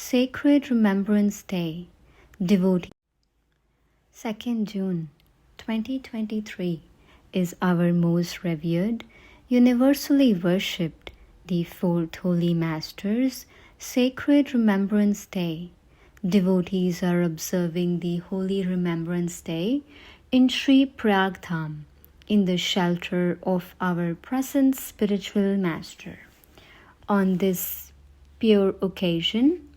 Sacred Remembrance Day, Devotee. 2nd June 2023 is our most revered, universally worshipped, the Fourth Holy Master's Sacred Remembrance Day. Devotees are observing the Holy Remembrance Day in Sri Prayag Dham, in the shelter of our present spiritual master. On this pure occasion,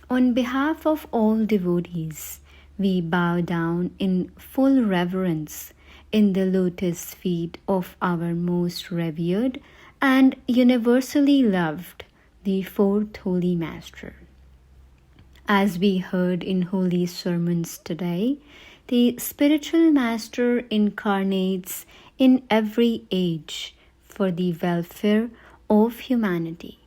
on behalf of all devotees, we bow down in full reverence in the lotus feet of our most revered and universally loved, the Fourth Holy Master. As we heard in holy sermons today, the spiritual master incarnates in every age for the welfare of humanity.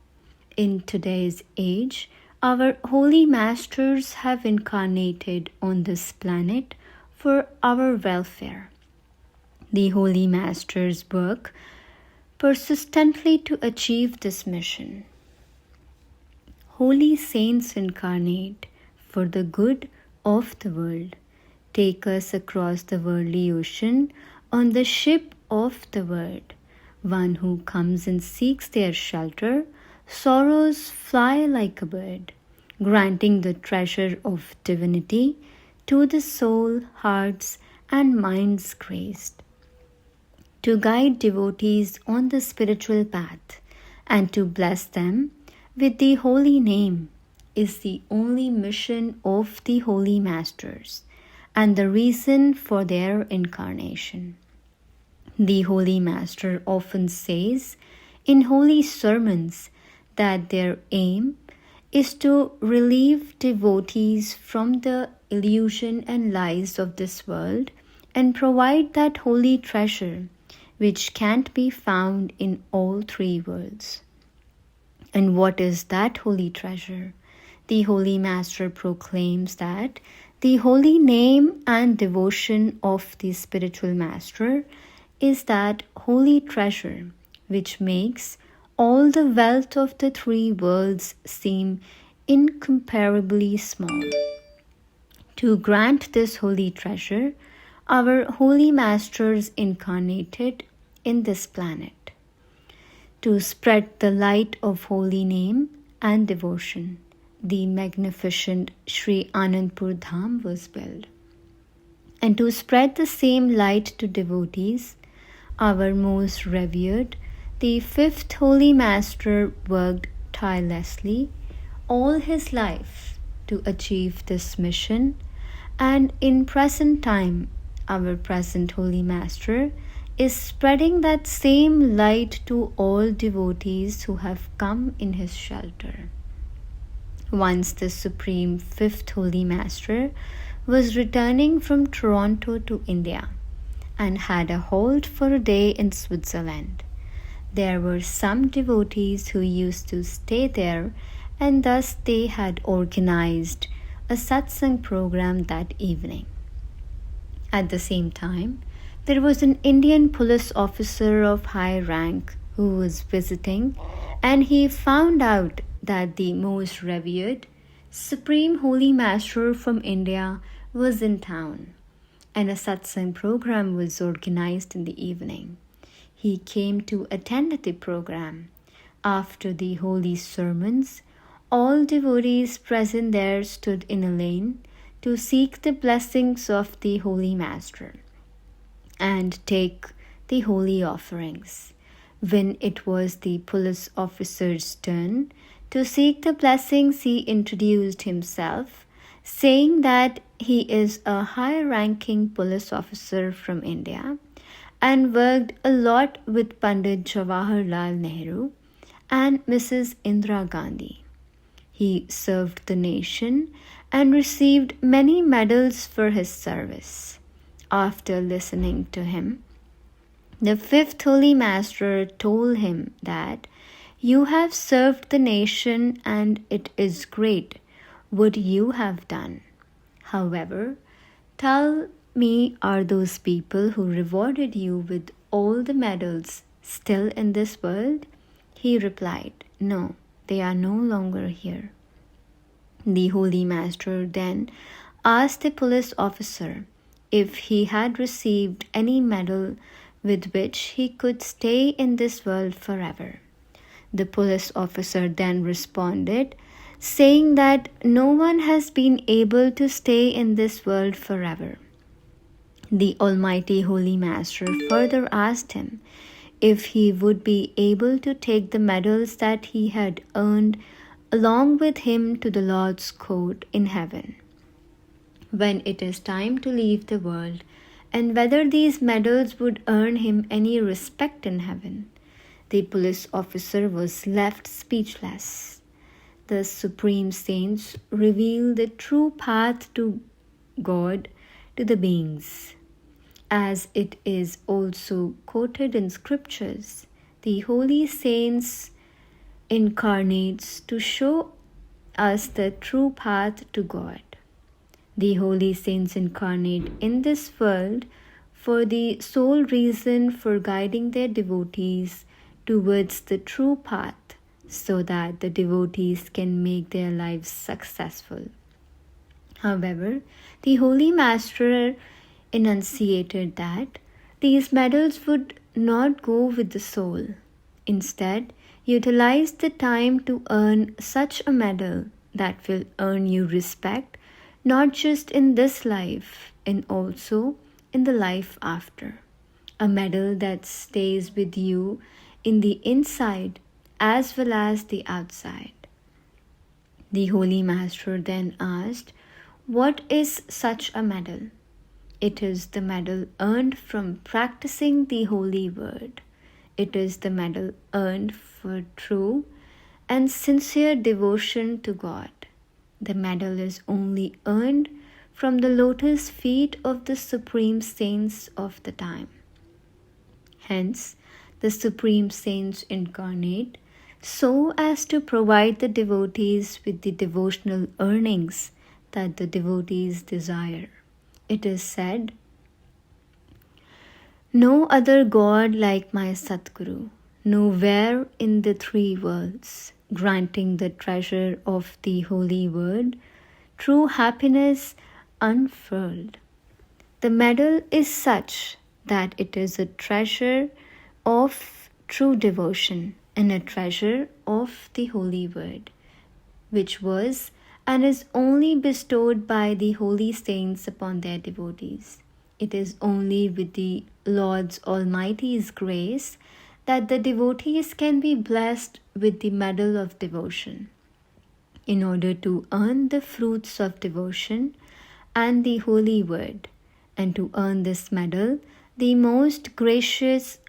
In today's age, our holy masters have incarnated on this planet for our welfare. The holy masters work persistently to achieve this mission. Holy saints incarnate for the good of the world, take us across the worldly ocean on the ship of the Word. One who comes and seeks their shelter, sorrows fly like a bird, granting the treasure of divinity to the soul, hearts, and minds graced. To guide devotees on the spiritual path and to bless them with the holy name is the only mission of the holy masters and the reason for their incarnation. The holy master often says in holy sermons that their aim is to relieve devotees from the illusion and lies of this world and provide that holy treasure which can't be found in all three worlds. And what is that holy treasure? The Holy Master proclaims that the holy name and devotion of the spiritual master is that holy treasure which makes all the wealth of the three worlds seem incomparably small. To grant this holy treasure, our holy masters incarnated in this planet. To spread the light of holy name and devotion, the magnificent Shri Anandpur Dham was built. And to spread the same light to devotees, our most revered, the Fifth Holy Master worked tirelessly all his life to achieve this mission, and in present time, our present Holy Master is spreading that same light to all devotees who have come in his shelter. Once the Supreme Fifth Holy Master was returning from Toronto to India and had a halt for a day in Switzerland. There were some devotees who used to stay there, and thus they had organized a satsang program that evening. At the same time, there was an Indian police officer of high rank who was visiting, and he found out that the most revered Supreme Holy Master from India was in town, and a satsang program was organized in the evening. He came to attend the program. After the holy sermons, all devotees present there stood in a lane to seek the blessings of the Holy Master and take the holy offerings. When it was the police officer's turn to seek the blessings, he introduced himself, saying that he is a high-ranking police officer from India and worked a lot with Pandit Jawaharlal Nehru and Mrs. Indira Gandhi. He served the nation and received many medals for his service. After listening to him, the Fifth Holy Master told him that you have served the nation and it is great what you have done. However, tell me, are those people who rewarded you with all the medals still in this world? He replied, no, they are no longer here. The Holy Master then asked the police officer if he had received any medal with which he could stay in this world forever. The police officer then responded, saying that no one has been able to stay in this world forever. The Almighty Holy Master further asked him if he would be able to take the medals that he had earned along with him to the Lord's court in heaven when it is time to leave the world, and whether these medals would earn him any respect in heaven. The police officer was left speechless. The Supreme Saints reveal the true path to God to the beings. As it is also quoted in scriptures, the Holy Saints incarnates to show us the true path to God. The Holy Saints incarnate in this world for the sole reason for guiding their devotees towards the true path, so that the devotees can make their lives successful. However, the Holy Master enunciated that these medals would not go with the soul. Instead, utilize the time to earn such a medal that will earn you respect, not just in this life, and also in the life after. A medal that stays with you in the inside as well as the outside. The Holy Master then asked, "What is such a medal?" It is the medal earned from practicing the holy word. It is the medal earned for true and sincere devotion to God. The medal is only earned from the lotus feet of the Supreme Saints of the time. Hence, the Supreme Saints incarnate so as to provide the devotees with the devotional earnings that the devotees desire. It is said, "No other God like my Satguru, nowhere in the three worlds, granting the treasure of the holy word, true happiness unfurled." The medal is such that it is a treasure of true devotion and a treasure of the holy word, which was and is only bestowed by the holy saints upon their devotees. It is only with the Lord's Almighty's grace that the devotees can be blessed with the medal of devotion. In order to earn the fruits of devotion and the holy word, and to earn this medal, the most gracious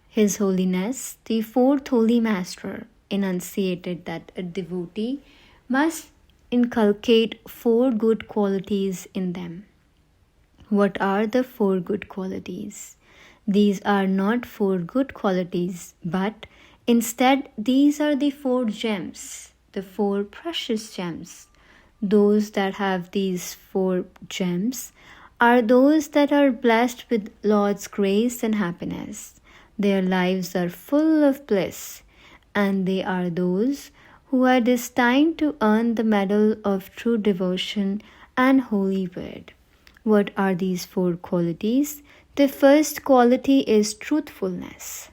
His Holiness, the Fourth Holy Master, enunciated that a devotee must inculcate 4 good qualities in them. What are the 4 good qualities? These are not 4 good qualities, but instead these are the 4 gems, the 4 precious gems. Those that have these 4 gems are those that are blessed with Lord's grace and happiness. Their lives are full of bliss, and they are those who are destined to earn the medal of true devotion and holy word. What are these 4 qualities? The first quality is truthfulness.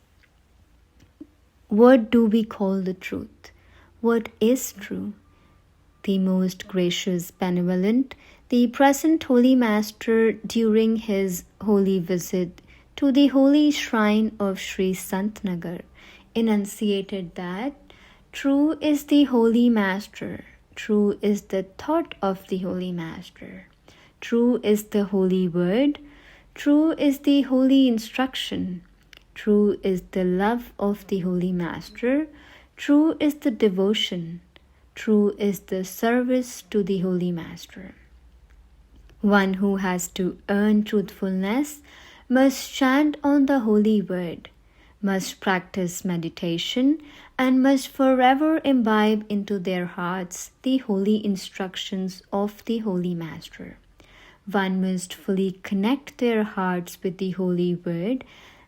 What do we call the truth? What is true? The most gracious, benevolent, the present Holy Master during his holy visit to the holy shrine of Sri Santnagar enunciated that true is the Holy Master, true is the thought of the Holy Master, true is the holy word, true is the holy instruction, true is the love of the Holy Master, true is the devotion, true is the service to the Holy Master. One who has to earn truthfulness must chant on the holy word, must practice meditation, and must forever imbibe into their hearts the holy instructions of the Holy Master. One must fully connect their hearts with the holy word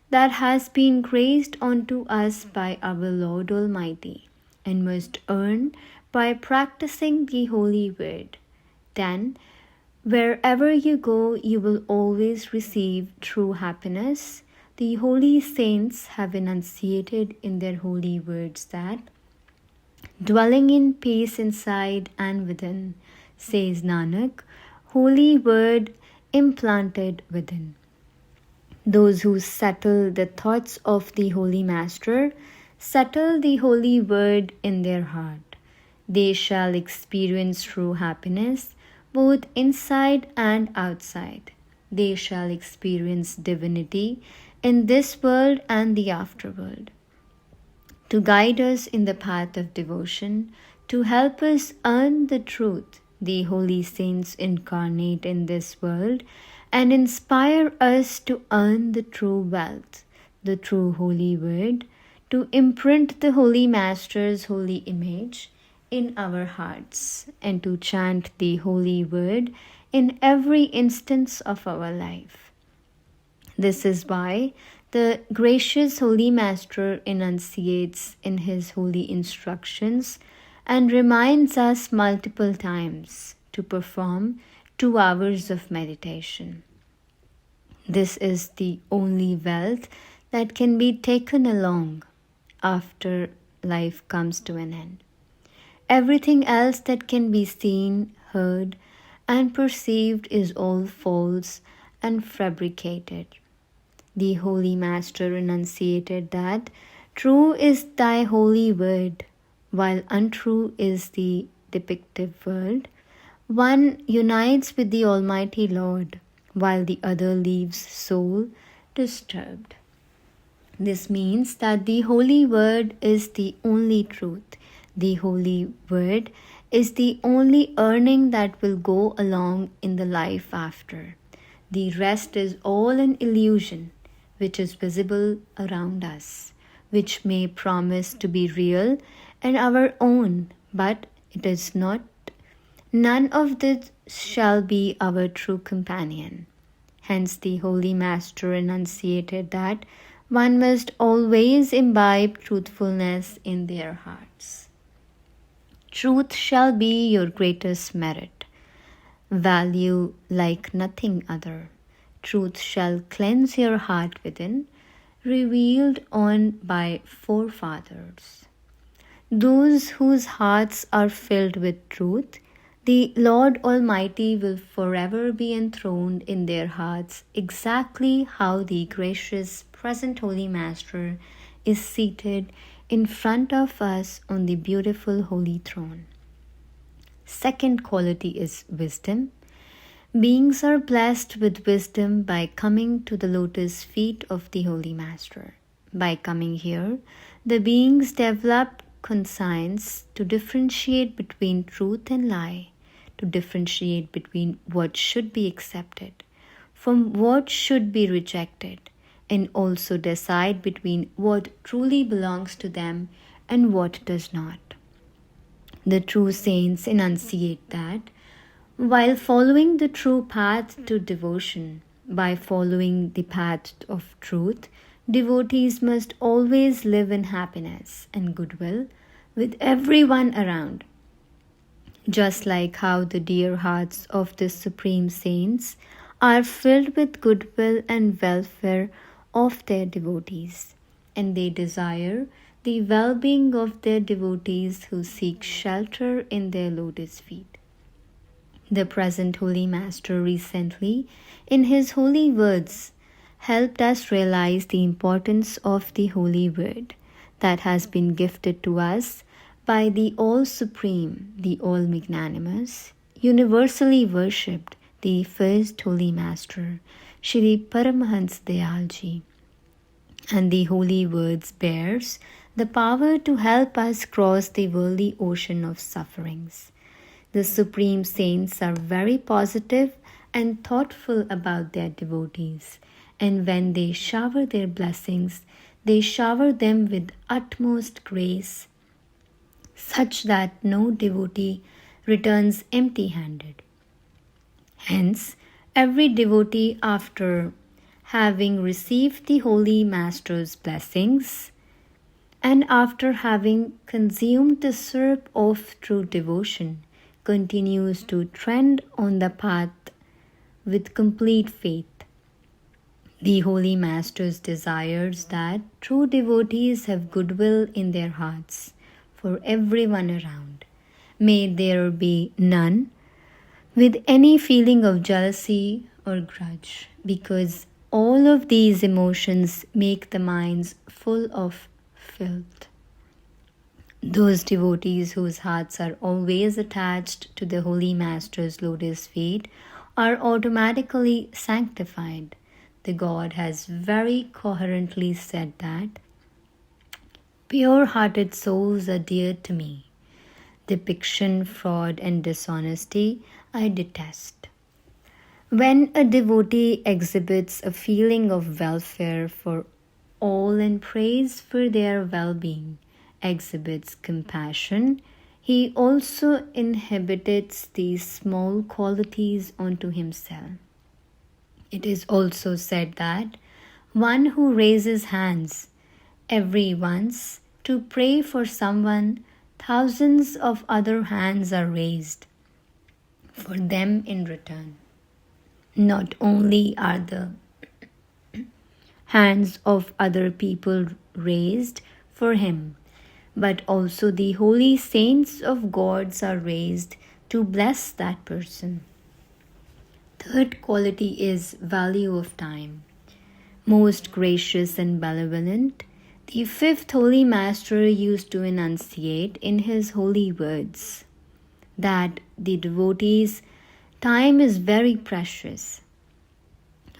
that has been graced unto us by our Lord Almighty, and must earn by practicing the holy word. Then, wherever you go, you will always receive true happiness. The holy saints have enunciated in their holy words that, dwelling in peace inside and within, says Nanak, holy word implanted within. Those who settle the thoughts of the Holy Master settle the holy word in their heart. They shall experience true happiness both inside and outside. They shall experience divinity in this world and the afterworld. To guide us in the path of devotion, to help us earn the truth, the holy saints incarnate in this world and inspire us to earn the true wealth, the true holy word, to imprint the Holy Master's holy image in our hearts, and to chant the holy word in every instance of our life. This is why the gracious Holy Master enunciates in his holy instructions and reminds us multiple times to perform 2 hours of meditation. This is the only wealth that can be taken along after life comes to an end. Everything else that can be seen, heard, and perceived is all false and fabricated. The Holy Master enunciated that true is thy holy word, while untrue is the depictive world. One unites with the Almighty Lord, while the other leaves soul disturbed. This means that the holy word is the only truth. The holy word is the only earning that will go along in the life after. The rest is all an illusion, which is visible around us, which may promise to be real and our own, but it is not. None of this shall be our true companion. Hence the Holy Master enunciated that one must always imbibe truthfulness in their hearts. Truth shall be your greatest merit, value like nothing other. Truth shall cleanse your heart within, revealed on by forefathers. Those whose hearts are filled with truth, the Lord Almighty will forever be enthroned in their hearts, exactly how the gracious present Holy Master is seated in front of us on the beautiful holy throne. Second quality is wisdom. Beings are blessed with wisdom by coming to the lotus feet of the Holy Master. By coming here, the beings develop conscience to differentiate between truth and lie, to differentiate between what should be accepted from what should be rejected, and also decide between what truly belongs to them and what does not. The true saints enunciate that while following the true path to devotion, by following the path of truth, devotees must always live in happiness and goodwill with everyone around. Just like how the dear hearts of the Supreme Saints are filled with goodwill and welfare of their devotees, and they desire the well-being of their devotees who seek shelter in their lotus feet. The present Holy Master recently, in his holy words, helped us realize the importance of the holy word that has been gifted to us by the All-Supreme, the All-Magnanimous, universally worshipped, the first Holy Master, Shri Paramahans Dayalji. And the holy words bears the power to help us cross the worldly ocean of sufferings. The Supreme Saints are very positive and thoughtful about their devotees, and when they shower their blessings, they shower them with utmost grace, such that no devotee returns empty-handed. Hence, every devotee, after having received the Holy Master's blessings, and after having consumed the syrup of true devotion, continues to trend on the path with complete faith. The Holy Masters desires that true devotees have goodwill in their hearts for everyone around. May there be none with any feeling of jealousy or grudge, because all of these emotions make the minds full of filth. Those devotees whose hearts are always attached to the Holy Master's lotus feet are automatically sanctified. The God has very coherently said that pure-hearted souls are dear to me. Depiction, fraud, and dishonesty I detest. When a devotee exhibits a feeling of welfare for all and prays for their well-being, exhibits compassion, he also inhibits these small qualities onto himself. It is also said that one who raises hands every once to pray for someone, thousands of other hands are raised for them in return. Not only are the hands of other people raised for him, but also the holy saints of gods are raised to bless that person. Third quality is value of time. Most gracious and benevolent, the fifth Holy Master used to enunciate in his holy words that the devotees' time is very precious.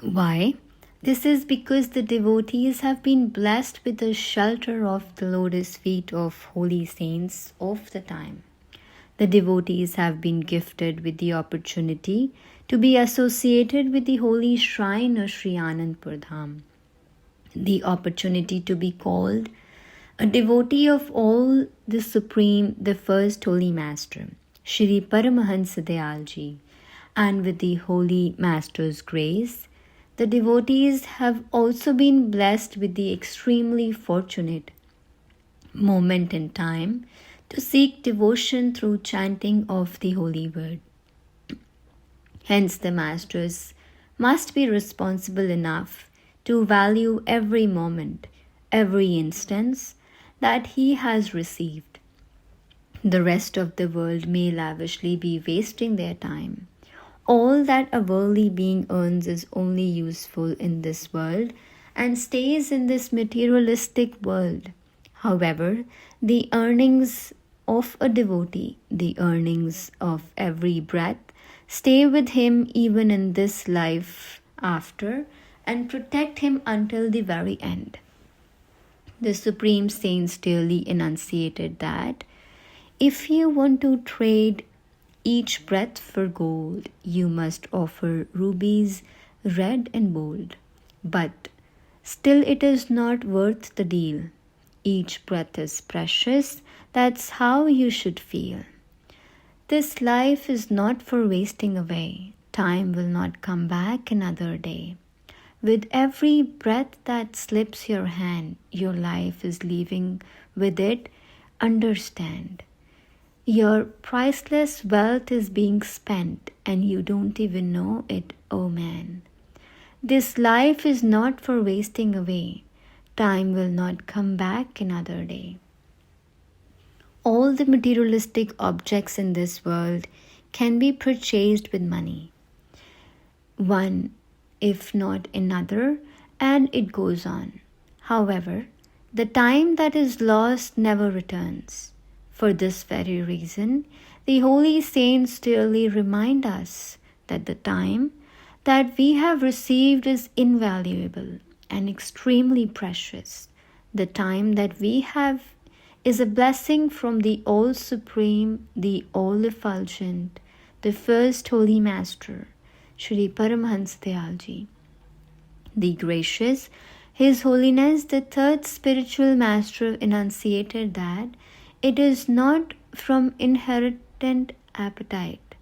Why? This is because the devotees have been blessed with the shelter of the lotus feet of holy saints of the time. The devotees have been gifted with the opportunity to be associated with the holy shrine of Shri Anandpur Dham. The opportunity to be called a devotee of all the Supreme, the First Holy Master, Shri Paramahansa Dayalji, and with the Holy Master's grace, the devotees have also been blessed with the extremely fortunate moment in time to seek devotion through chanting of the holy word. Hence, the Masters must be responsible enough to value every moment, every instance that he has received. The rest of the world may lavishly be wasting their time. All that a worldly being earns is only useful in this world and stays in this materialistic world. However, the earnings of a devotee, the earnings of every breath, stay with him even in this life after and protect him until the very end. The Supreme Saints clearly enunciated that if you want to trade each breath for gold, you must offer rubies red and bold. But still it is not worth the deal. Each breath is precious, that's how you should feel. This life is not for wasting away. Time will not come back another day. With every breath that slips your hand, your life is leaving with it. Understand. Your priceless wealth is being spent and you don't even know it, oh man. This life is not for wasting away. Time will not come back another day. All the materialistic objects in this world can be purchased with money. One, if not another, and it goes on. However, the time that is lost never returns. For this very reason, the holy saints clearly remind us that the time that we have received is invaluable and extremely precious. The time that we have is a blessing from the All-Supreme, the All-Effulgent, the First Holy Master, Shri Paramahansa Dayalji. The Gracious, His Holiness the Third Spiritual Master enunciated that it is not from inherent appetite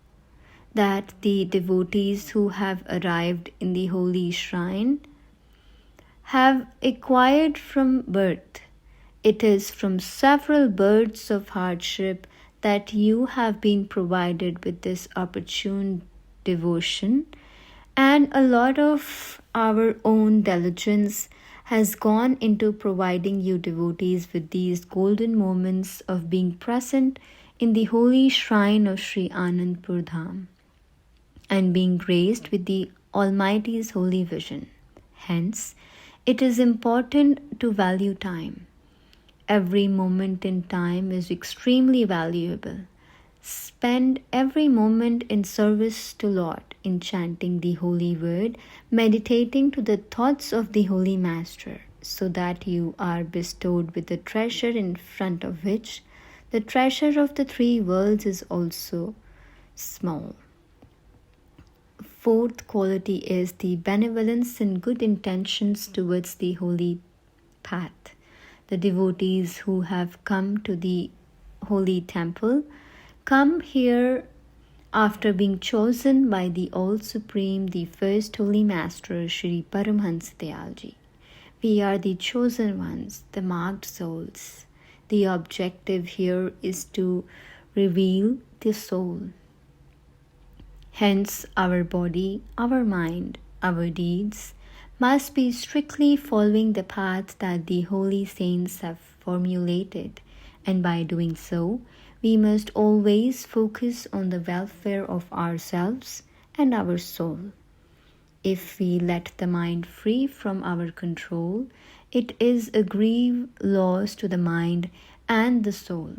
that the devotees who have arrived in the holy shrine have acquired from birth. It is from several births of hardship that you have been provided with this opportune devotion, and a lot of our own diligence has gone into providing you devotees with these golden moments of being present in the holy shrine of Shri Anandpur Dham and being graced with the Almighty's holy vision. Hence, it is important to value time. Every moment in time is extremely valuable. Spend every moment in service to Lord, in chanting the holy word, meditating to the thoughts of the Holy Master, so that you are bestowed with the treasure in front of which the treasure of the three worlds is also small. Fourth quality is the benevolence and good intentions towards the holy path. The devotees who have come to the holy temple come here after being chosen by the All Supreme, the First Holy Master, Shri Paramhans Dayalji. We are the chosen ones, the marked souls. The objective here is to reveal the soul. Hence, our body, our mind, our deeds must be strictly following the path that the holy saints have formulated, and by doing so, we must always focus on the welfare of ourselves and our soul. If we let the mind free from our control, it is a grave loss to the mind and the soul,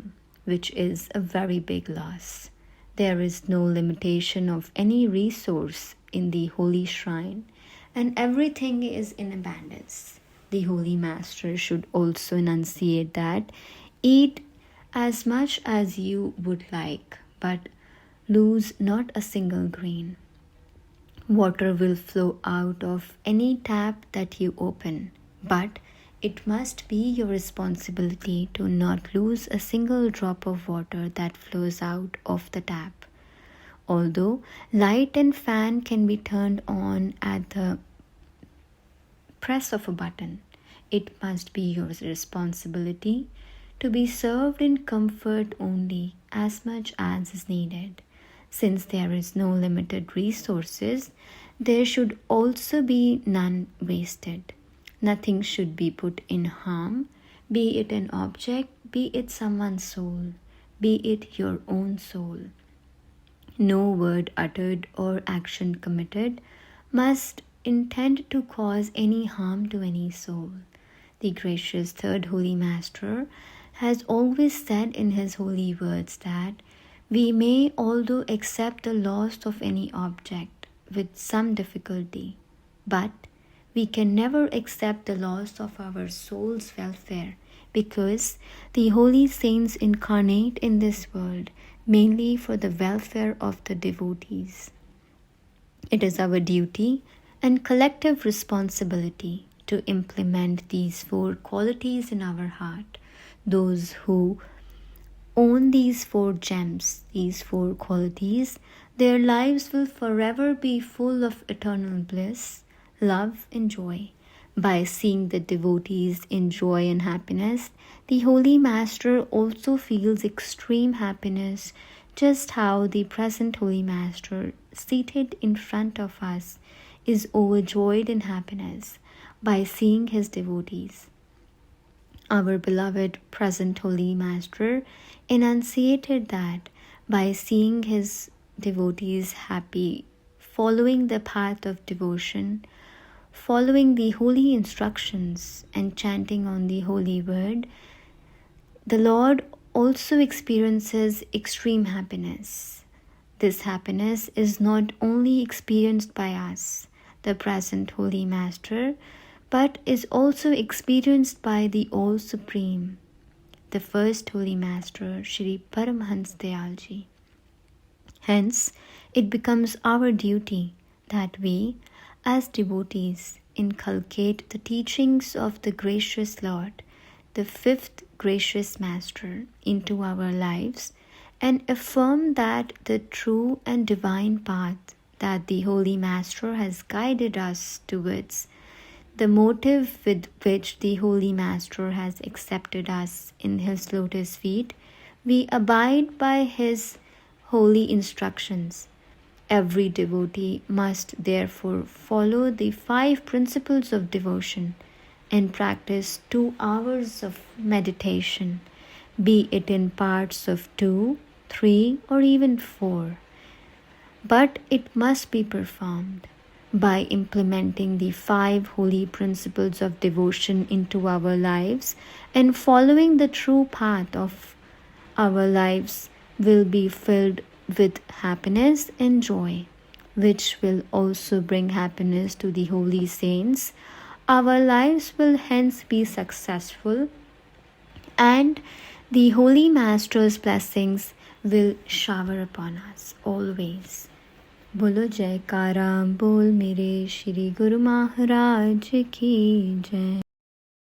which is a very big loss. There is no limitation of any resource in the holy shrine, and everything is in abundance. The Holy Master should also enunciate that eat as much as you would like, but lose not a single grain. Water will flow out of any tap that you open, but it must be your responsibility to not lose a single drop of water that flows out of the tap. Although light and fan can be turned on at the press of a button, it must be your responsibility to be served in comfort only as much as is needed. Since there is no limited resources, there should also be none wasted. Nothing should be put in harm, be it an object, be it someone's soul, be it your own soul. No word uttered or action committed must intend to cause any harm to any soul. The gracious Third Holy Master has always said in his holy words that we may although accept the loss of any object with some difficulty, but we can never accept the loss of our soul's welfare, because the holy saints incarnate in this world mainly for the welfare of the devotees. It is our duty and collective responsibility to implement these four qualities in our heart. Those who own these four gems, these four qualities, their lives will forever be full of eternal bliss, love and joy. By seeing the devotees in joy and happiness, the Holy Master also feels extreme happiness, just how the present Holy Master, seated in front of us, is overjoyed in happiness by seeing his devotees. Our beloved present Holy Master enunciated that by seeing his devotees happy, following the path of devotion, following the holy instructions and chanting on the holy word, the Lord also experiences extreme happiness. This happiness is not only experienced by us, the present Holy Master, but is also experienced by the All Supreme, the First Holy Master, Shri Paramhans Dayalji. Hence, it becomes our duty that we, as devotees, inculcate the teachings of the gracious Lord, the fifth gracious Master, into our lives and affirm that the true and divine path that the Holy Master has guided us towards, the motive with which the Holy Master has accepted us in his lotus feet, we abide by his holy instructions. Every devotee must therefore follow the 5 principles of devotion and practice 2 hours of meditation, be it in parts of 2, 3, or even 4. But it must be performed by implementing the 5 holy principles of devotion into our lives and following the true path of our lives will be filled with happiness and joy, which will also bring happiness to the holy saints. Our lives will hence be successful, and the Holy Master's blessings will shower upon us always. बोलो जयकारा बोल मेरे श्री गुरु महाराज की जय।